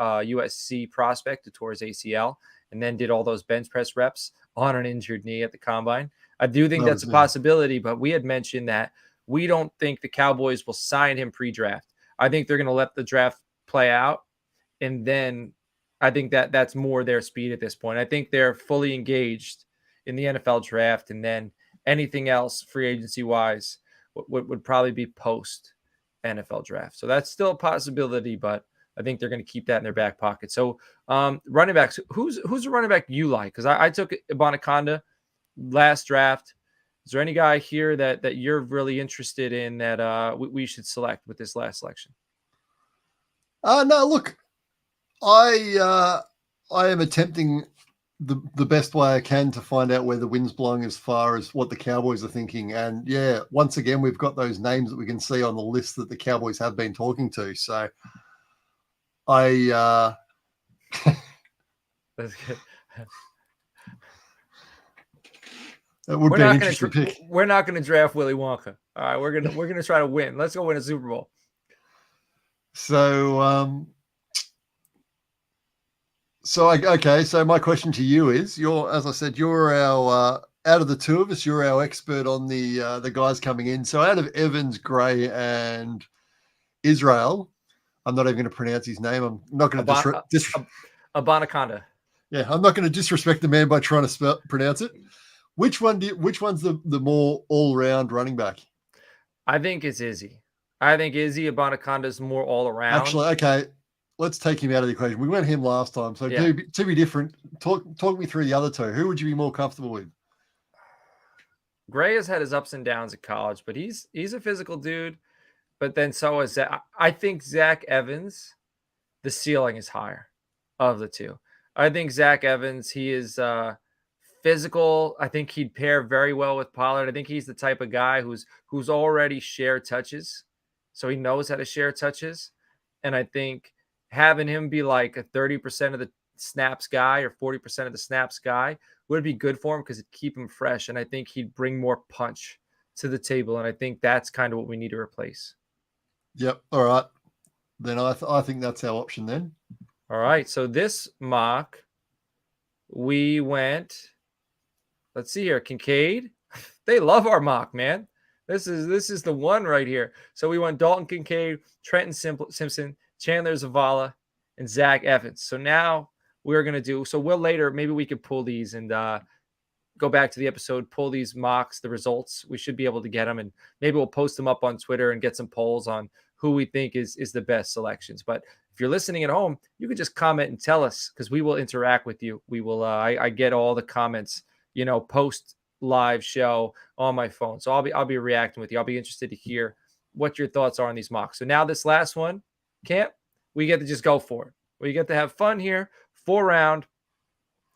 USC prospect who tore his ACL and then did all those bench press reps on an injured knee at the combine. I do think that's a possibility, but we had mentioned that we don't think the Cowboys will sign him pre-draft. I think they're going to let the draft play out, and then I think that's more their speed at this point. I think they're fully engaged in the NFL draft, and then anything else free agency-wise would probably be post NFL draft. So that's still a possibility, but I think they're going to keep that in their back pocket. So running backs, who's a running back you like? Because I took Ibanaconda last draft. Is there any guy here that you're really interested in that we should select with this last selection? No, look, I am attempting the best way I can to find out where the wind's blowing as far as what the Cowboys are thinking. And once again, we've got those names that we can see on the list that the Cowboys have been talking to. So That's good. That would be an interesting pick. We're not going to draft Willy Wonka. All right, we're gonna try to win. Let's go win a Super Bowl. So, okay. So my question to you is: as I said, you're our out of the two of us, you're our expert on the guys coming in. So out of Evans, Gray, and Israel, I'm not even going to pronounce his name. I'm not going to Abanaconda. Yeah, I'm not going to disrespect the man by trying to pronounce it. Which one's the more all-round running back? I think it's Izzy. I think Izzy Abanaconda is more all-around. Actually, okay, let's take him out of the equation. We went him last time, so to be different, talk me through the other two. Who would you be more comfortable with? Gray has had his ups and downs at college, but he's a physical dude. But then so is Zach. I think Zach Evans, the ceiling is higher of the two. I think Zach Evans, he is physical. I think he'd pair very well with Pollard. I think he's the type of guy who's already shared touches, so he knows how to share touches. And I think having him be like a 30% of the snaps guy or 40% of the snaps guy would be good for him because it'd keep him fresh. And I think he'd bring more punch to the table. And I think that's kind of what we need to replace. Yep. All right. Then I think that's our option then. All right. So this mock, we went, let's see here, Kincaid. They love our mock, man. This is the one right here. So we went Dalton Kincaid, Trenton Simpson, Chandler Zavala, and Zach Evans. So now we're going to do, so we'll later, maybe we could pull these and go back to the episode, pull these mocks, the results. We should be able to get them, and maybe we'll post them up on Twitter and get some polls on who we think is the best selections. But if you're listening at home, you can just comment and tell us because we will interact with you. We will, I get all the comments, post live show on my phone. So I'll be reacting with you. I'll be interested to hear what your thoughts are on these mocks. So now this last one, Camp, we get to just go for it. We get to have fun here. 4-round.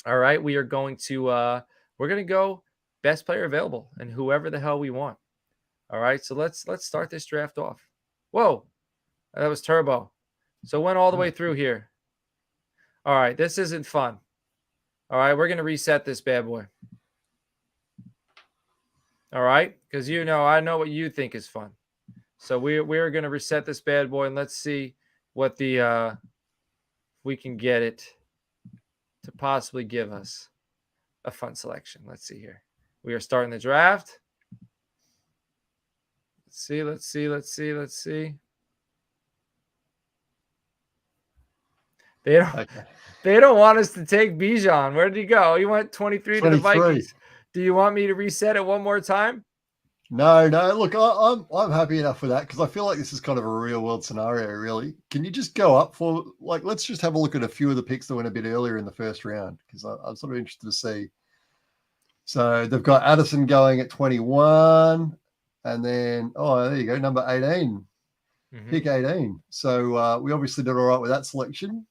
All right. We are going to, we're going to go best player available and whoever the hell we want. All right. So let's start this draft off. Whoa. That was turbo. So went all the way through here. All right. This isn't fun. All right. We're going to reset this bad boy. All right. Because I know what you think is fun. So we're going to reset this bad boy and let's see what we can get it to possibly give us a fun selection. Let's see here. We are starting the draft. Let's see. They don't want us to take Bijan. Where did he go? He went 23 to the Vikings. Do you want me to reset it one more time? No. Look, I'm happy enough with that because I feel like this is kind of a real world scenario, really. Can you just go up for, let's just have a look at a few of the picks that went a bit earlier in the first round because I'm sort of interested to see. So they've got Addison going at 21 and then, there you go, number 18, pick 18. So we obviously did all right with that selection.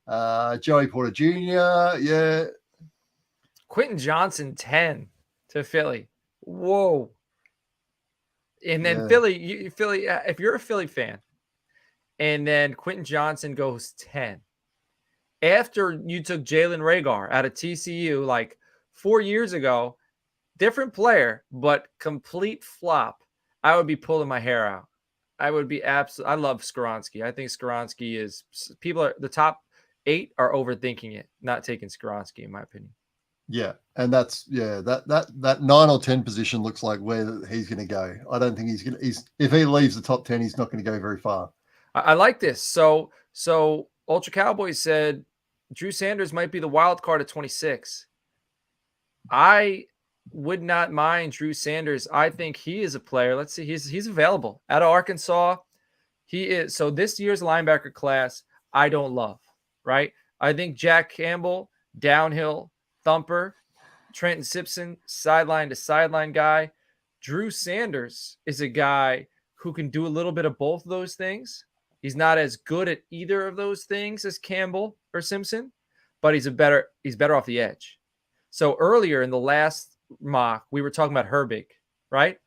Joey Porter Jr., yeah. Quentin Johnson, 10 to Philly. Whoa. And then Philly, if you're a Philly fan, and then Quentin Johnson goes 10, after you took Jalen Reagor out of TCU like 4 years ago, different player, but complete flop, I would be pulling my hair out. I would be I love Skoronski. I think Skoronski is, the top 8 are overthinking it, not taking Skoronski, in my opinion. Yeah, and that's that 9 or 10 position looks like where he's going to go. I don't think if he leaves the top 10, he's not going to go very far. I like this. So Ultra Cowboys said Drew Sanders might be the wild card at 26. I would not mind Drew Sanders. I think he is a player. Let's see, he's available out of Arkansas. He is. So this year's linebacker class, I don't love. Right? I think Jack Campbell, downhill thumper, Trenton Simpson, sideline to sideline guy. Drew Sanders is a guy who can do a little bit of both of those things. He's not as good at either of those things as Campbell or Simpson, but he's better off the edge. So earlier in the last mock, we were talking about Herbig, right?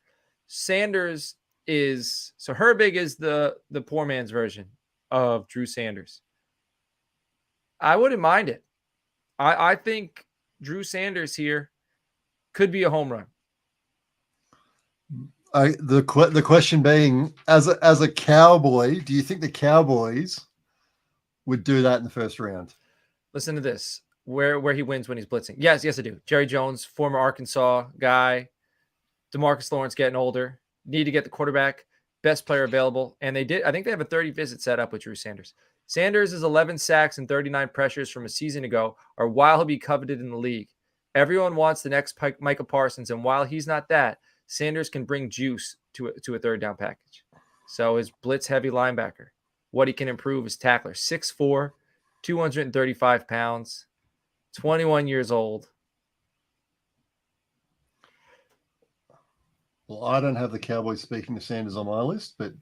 Sanders is, so Herbig is the poor man's version of Drew Sanders. I wouldn't mind it. I think Drew Sanders here could be a home run. The question being, as a Cowboy, do you think the Cowboys would do that in the first round? Listen to this. Where he wins when he's blitzing. Yes, I do. Jerry Jones, former Arkansas guy. DeMarcus Lawrence getting older. Need to get the quarterback. Best player available. And they did. I think they have a 30 visit set up with Drew Sanders. Sanders' 11 sacks and 39 pressures from a season ago are why he'll be coveted in the league. Everyone wants the next Micah Parsons, and while he's not that, Sanders can bring juice to a third down package. So his blitz heavy linebacker. What he can improve is tackler. 6'4", 235 pounds, 21 years old. Well, I don't have the Cowboys speaking to Sanders on my list, but,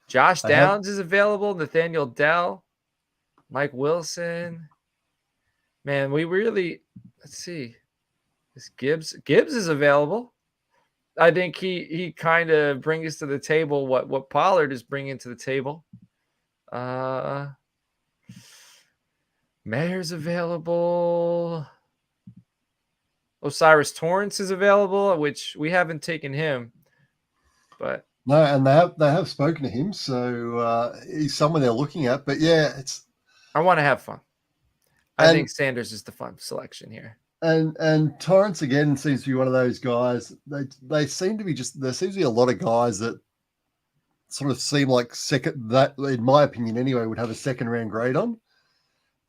Josh Downs is available. Nathaniel Dell. Mike Wilson. Man, we really, let's see. This Gibbs is available. I think he kind of brings to the table what Pollard is bringing to the table. Mayer's available. Osiris Torrance is available, which we haven't taken him. But no, and they have spoken to him, so he's someone they're looking at. But yeah, I want to have fun. I think Sanders is the fun selection here. And Torrance again seems to be one of those guys. They seem to be there seems to be a lot of guys that sort of seem like that in my opinion anyway would have a second round grade on.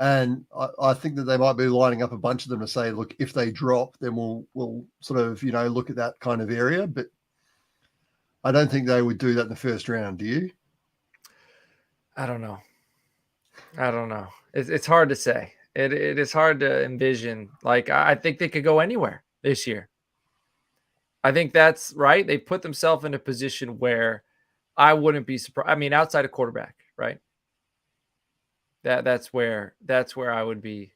And I think that they might be lining up a bunch of them to say, look, if they drop, then we'll sort of look at that kind of area. But I don't think they would do that in the first round. Do you? I don't know. It's hard to say. It is hard to envision. Like, I think they could go anywhere this year. I think that's right. They put themselves in a position where I wouldn't be surprised. I mean, outside of quarterback, right? That's where I would be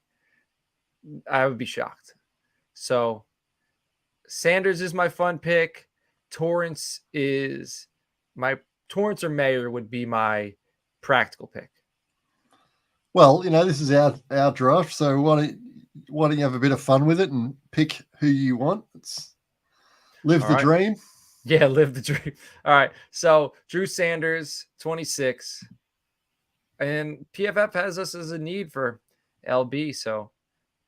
shocked. So Sanders is my fun pick. Torrance or Mayer would be my practical pick. Well, this is our draft, so why don't you have a bit of fun with it and pick who you want? Live the dream. Yeah, live the dream. All right. So Drew Sanders, 26. And PFF has us as a need for LB. So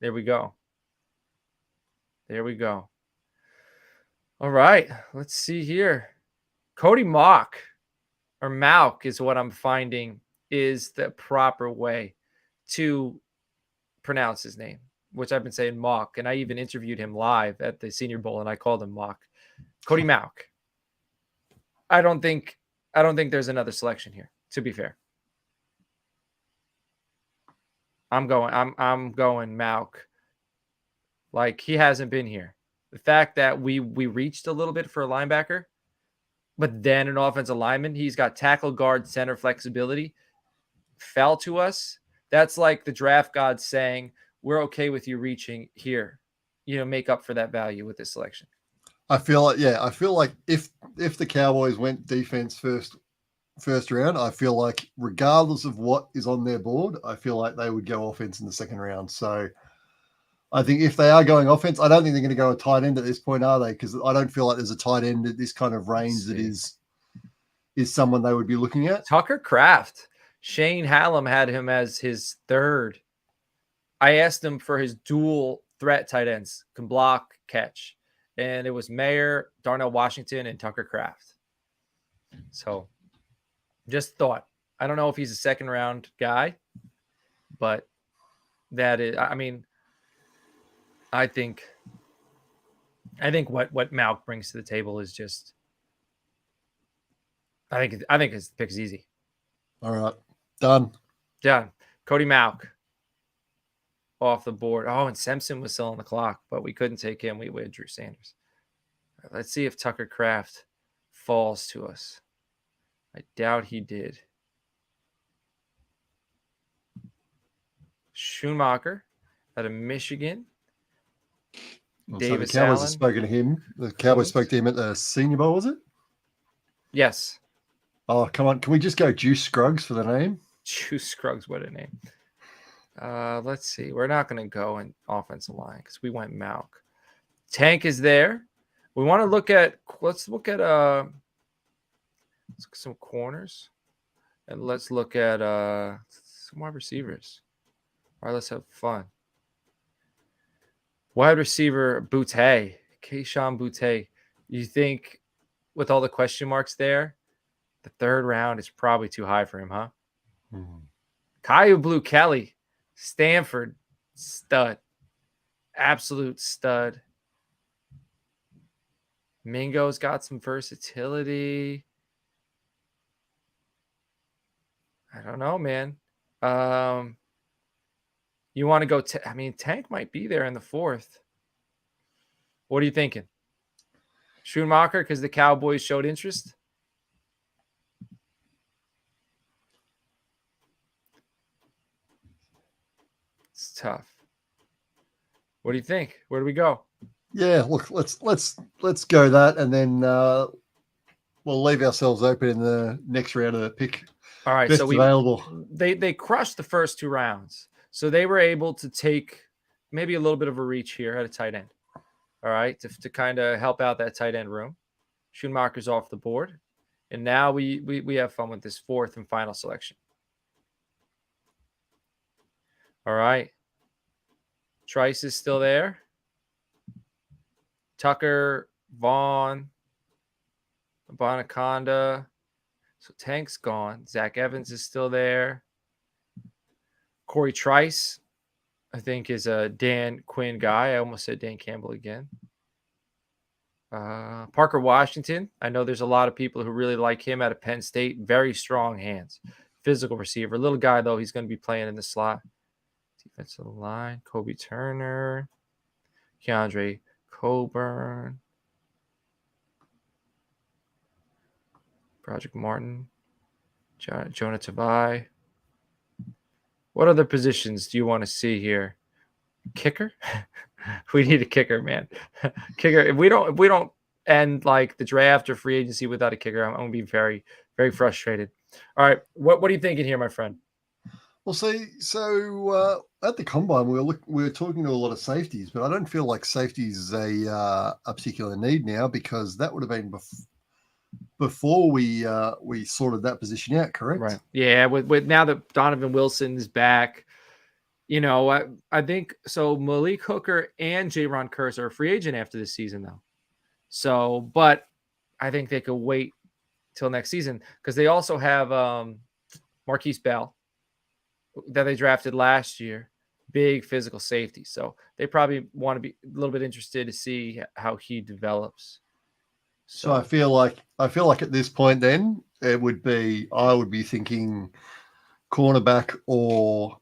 there we go. All right. Let's see here. Cody Mauch is what I'm finding is the proper way to pronounce his name, which I've been saying Mauch. And I even interviewed him live at the Senior Bowl and I called him Mauch. Cody Mauch. I don't think there's another selection here, to be fair. I'm going Mauch. Like, he hasn't been here. The fact that we reached a little bit for a linebacker, but then an offensive lineman, he's got tackle, guard, center flexibility, fell to us. That's like the draft gods saying, we're okay with you reaching here. Make up for that value with this selection. I feel like if the Cowboys went defense first round, I feel like regardless of what is on their board, I feel like they would go offense in the second round. So I think if they are going offense, I don't think they're going to go a tight end at this point, are they? Because I don't feel like there's a tight end at this kind of range that is someone they would be looking at. Tucker Kraft. Shane Hallam had him as his third. I asked him for his dual threat tight ends, can block, catch. And it was Mayer, Darnell Washington, and Tucker Kraft. So just thought. I don't know if he's a second round guy, but that is, I mean, I think what Mauch brings to the table is just, I think his pick's easy. All right. Done. Cody Mauch off the board. Oh, and Simpson was still on the clock, but we couldn't take him. We had Drew Sanders. Right, let's see if Tucker Kraft falls to us. I doubt he did. Schumacher out of Michigan. Davis so the Cowboys Allen. have spoken to him. The Cowboys spoke to him at the Senior Bowl, was it? Yes. Oh, come on. Can we just go Juice Scruggs for the name? Juice Scruggs, what a name. Let's see. We're not going to go in offensive line because we went Malk. Tank is there. We want to look at. Let's look at some corners, and let's look at some wide receivers. All right, let's have fun. Wide receiver Boutte, Keyshawn Boutte. You think with all the question marks there, the third round is probably too high for him, huh? Caillou Blue Kelly, Stanford, stud. Absolute stud. Mingo's got some versatility. I don't know, man. You want to go? Tank might be there in the fourth. What are you thinking? Schoonmaker, because the Cowboys showed interest? It's tough. What do you think? Where do we go? Yeah, look, let's go that, and then we'll leave ourselves open in the next round of the pick. All right, best so available. They crushed the first two rounds, so they were able to take maybe a little bit of a reach here at a tight end. All right, to kind of help out that tight end room. Schoonmaker's off the board, and now we have fun with this fourth and final selection. All right, Trice is still there. Tucker, Vaughn, Bonaconda. So Tank's gone. Zach Evans is still there. Corey Trice, I think, is a Dan Quinn guy. I almost said Dan Campbell again. Parker Washington. I know there's a lot of people who really like him out of Penn State. Very strong hands. Physical receiver. Little guy, though. He's going to be playing in the slot. Defensive line. Kobe Turner. Keandre Coburn. Project Martin. Jonah Tavai. What other positions do you want to see here? Kicker? We need a kicker, man. Kicker. If we don't end like the draft or free agency without a kicker, I'm gonna be very, very frustrated. All right, what are you thinking here, my friend? Well, see, so at the combine, we were talking to a lot of safeties, but I don't feel like safeties is a particular need now, because that would have been before we sorted that position out, correct? Right. Yeah. With now that Donovan Wilson is back, I think so. Malik Hooker and Jaron Kearse are a free agent after this season, though. So, but I think they could wait till next season, because they also have Marquise Bell that they drafted last year, big physical safety. So they probably want to be a little bit interested to see how he develops. So I feel like at this point, then I would be thinking cornerback or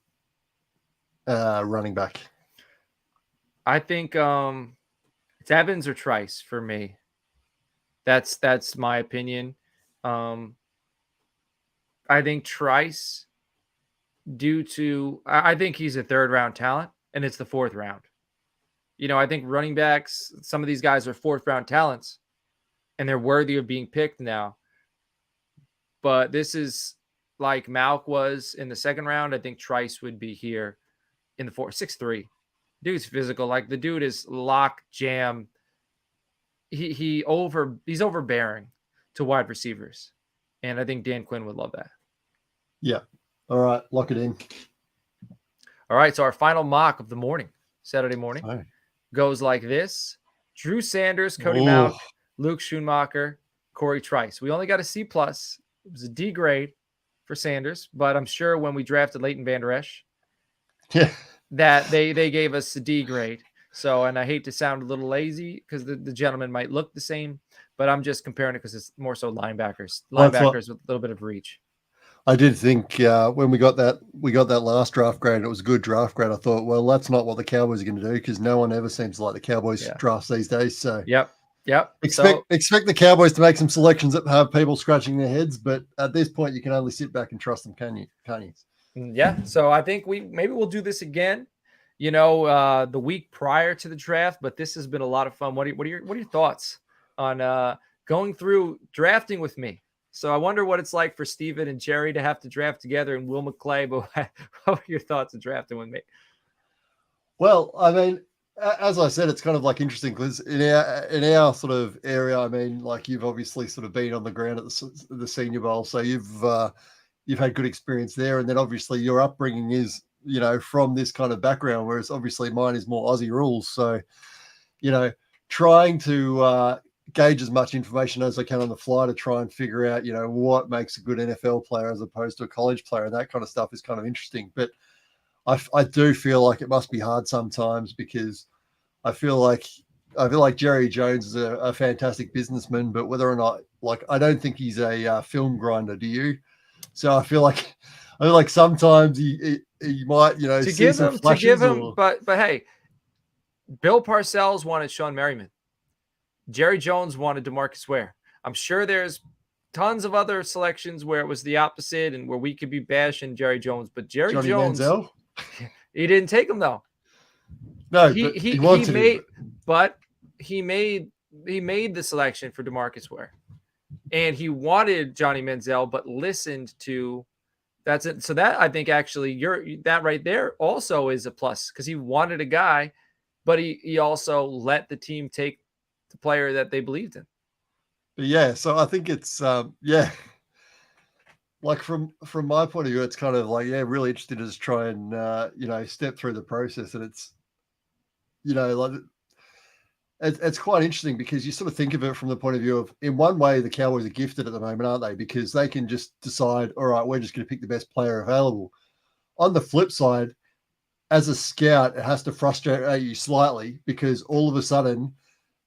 running back. I think it's Evans or Trice for me. That's my opinion. I think Trice, I think he's a third round talent, and it's the fourth round. I think running backs, some of these guys are fourth round talents, and they're worthy of being picked now. But this is like Malk was in the second round. I think Trice would be here in the fourth. 6'3". Dude's physical. Like, the dude is lock jam. He's overbearing to wide receivers. And I think Dan Quinn would love that. Yeah. All right. Lock it in. All right. So our final mock of the morning, Saturday morning, goes like this: Drew Sanders, Cody Malk, Luke Schoonmaker, Corey Trice. We only got a C+. It was a D grade for Sanders, but I'm sure when we drafted Leighton Vander Esch, that they gave us a D grade. So, and I hate to sound a little lazy because the gentleman might look the same, but I'm just comparing it because it's more so linebackers with a little bit of reach. I did think when we got that last draft grade, and it was a good draft grade. I thought, well, that's not what the Cowboys are going to do, because no one ever seems like the Cowboys drafts these days. So Yep. Expect the Cowboys to make some selections that have people scratching their heads, but at this point, you can only sit back and trust them, can't you? Yeah. So I think we'll do this again, the week prior to the draft. But this has been a lot of fun. What are your thoughts on going through drafting with me? So I wonder what it's like for Steven and Jerry to have to draft together and Will McClay. But what were your thoughts of drafting with me? Well, I mean, as I said, it's kind of like interesting because in our sort of area, I mean, like you've obviously sort of been on the ground at the Senior Bowl, so you've had good experience there, and then obviously your upbringing is, you know, from this kind of background, whereas obviously mine is more Aussie rules. So, you know, trying to gauge as much information as I can on the fly to try and figure out, you know, what makes a good NFL player as opposed to a college player, and that kind of stuff is kind of interesting. But I do feel like it must be hard sometimes because I feel like Jerry Jones is a fantastic businessman, but whether or not, like, I don't think he's a film grinder. Do you? So I feel like sometimes he might, you know, to see some flashes. But hey, Bill Parcells wanted Sean Merriman. Jerry Jones wanted DeMarcus Ware. I'm sure there's tons of other selections where it was the opposite and where we could be bashing Jerry Jones, but Johnny Jones, Manziel? He didn't take him though. No, he made the selection for DeMarcus Ware, and he wanted Johnny Manziel, but listened to that's it. So that I think actually that right there also is a plus because he wanted a guy, but he also let the team take the player that they believed in. But yeah, so I think it's like from my point of view, it's kind of like, yeah, really interested to just try and you know, step through the process, and it's, you know, like it's quite interesting because you sort of think of it from the point of view of, in one way, the Cowboys are gifted at the moment, aren't they? Because they can just decide, all right, we're just going to pick the best player available. On the flip side, as a scout, it has to frustrate you slightly because all of a sudden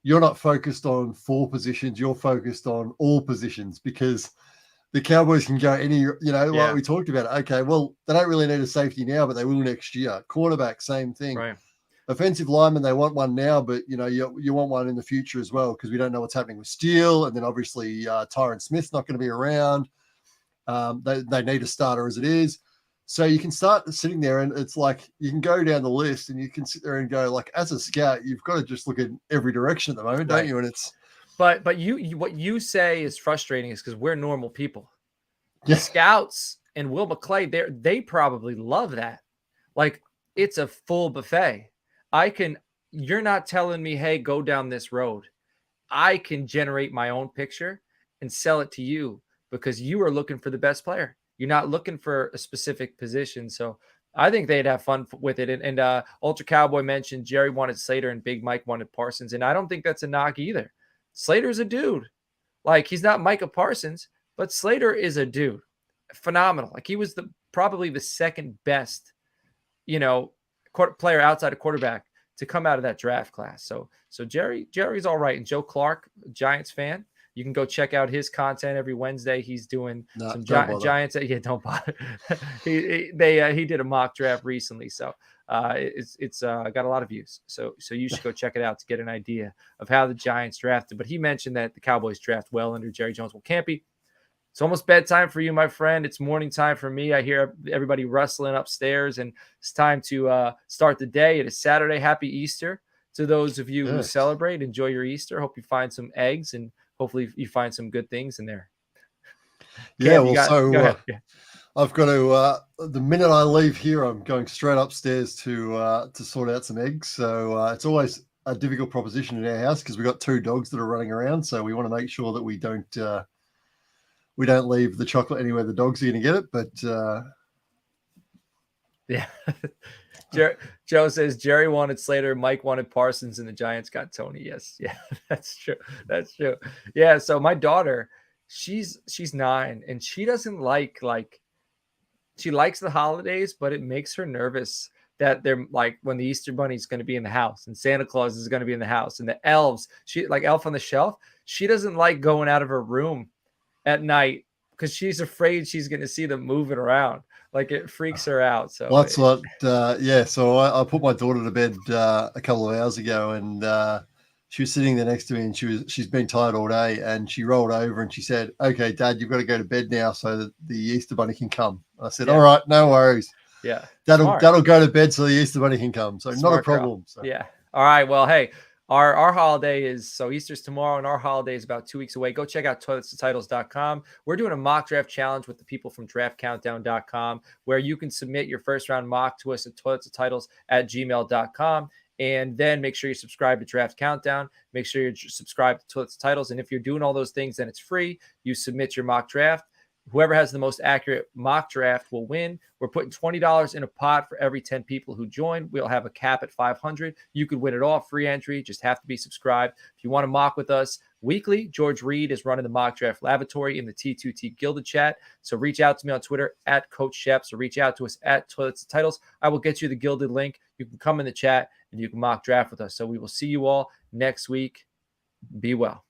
you're not focused on 4 positions, you're focused on all positions because the Cowboys can go any, you know, like we talked about. Okay, well, they don't really need a safety now, but they will next year. Quarterback, same thing. Right. Offensive lineman, they want one now, but, you know, you want one in the future as well because we don't know what's happening with Steele. And then obviously Tyron Smith's not going to be around. They need a starter as it is. So you can start sitting there and it's like you can go down the list and you can sit there and go, like, as a scout, you've got to just look in every direction at the moment, don't you? And it's but you what you say is frustrating is because we're normal people. Yeah. Scouts and Will McClay, they probably love that. Like, it's a full buffet. You're not telling me, hey, go down this road. I can generate my own picture and sell it to you because you are looking for the best player. You're not looking for a specific position. So I think they'd have fun with it. And Ultra Cowboy mentioned Jerry wanted Slater and Big Mike wanted Parsons. And I don't think that's a knock either. Slater's a dude. Like, he's not Micah Parsons, but Slater is a dude. Phenomenal. Like, he was probably the second best, you know, player outside of quarterback to come out of that draft class. So Jerry's all right. And Joe Clark, Giants fan, you can go check out his content every Wednesday. He's doing some Giants. Yeah, don't bother. He did a mock draft recently, so it's got a lot of views. So you should go check it out to get an idea of how the Giants drafted. But he mentioned that the Cowboys draft well under Jerry Jones. Well, Campey, it's almost bedtime for you, my friend. It's morning time for me. I hear everybody rustling upstairs, and it's time to start the day. It is Saturday. Happy Easter to those of you who celebrate. Enjoy your Easter. Hope you find some eggs and hopefully you find some good things in there. Yeah, I've got to, the minute I leave here, I'm going straight upstairs to sort out some eggs. So it's always a difficult proposition in our house because we've got 2 dogs that are running around. So we want to make sure that we don't leave the chocolate anywhere the dogs are going to get it. But yeah. Joe says Jerry wanted Slater, Mike wanted Parsons, and the Giants got Tony. Yes. Yeah, that's true. That's true. Yeah. So my daughter, she's 9 and she doesn't like she likes the holidays, but it makes her nervous that they're like when the Easter Bunny is going to be in the house and Santa Claus is going to be in the house and the elves, she like Elf on the Shelf. She doesn't like going out of her room at night because she's afraid she's going to see them moving around. Like, it freaks her out. So that's what, So I put my daughter to bed a couple of hours ago, and she was sitting there next to me, and she's been tired all day, and she rolled over and she said, "Okay, Dad, you've got to go to bed now so that the Easter Bunny can come." I said, "All right, no worries. Yeah, that'll go to bed so the Easter Bunny can come. So not a problem." So. Yeah. All right. Well, hey, Our holiday is, so Easter's tomorrow, and our holiday is about 2 weeks away. Go check out toiletstotitles.com. We're doing a mock draft challenge with the people from draftcountdown.com, where you can submit your first round mock to us at toiletstotitles@gmail.com. And then make sure you subscribe to Draft Countdown. Make sure you're subscribed to Toilets to Titles. And if you're doing all those things, then it's free. You submit your mock draft. Whoever has the most accurate mock draft will win. We're putting $20 in a pot for every 10 people who join. We'll have a cap at 500. You could win it all, free entry. Just have to be subscribed. If you want to mock with us weekly, George Reed is running the mock draft laboratory in the T2T Gilded chat. So reach out to me on Twitter at Coach Sheps, or reach out to us at Toilets to Titles. I will get you the Gilded link. You can come in the chat and you can mock draft with us. So we will see you all next week. Be well.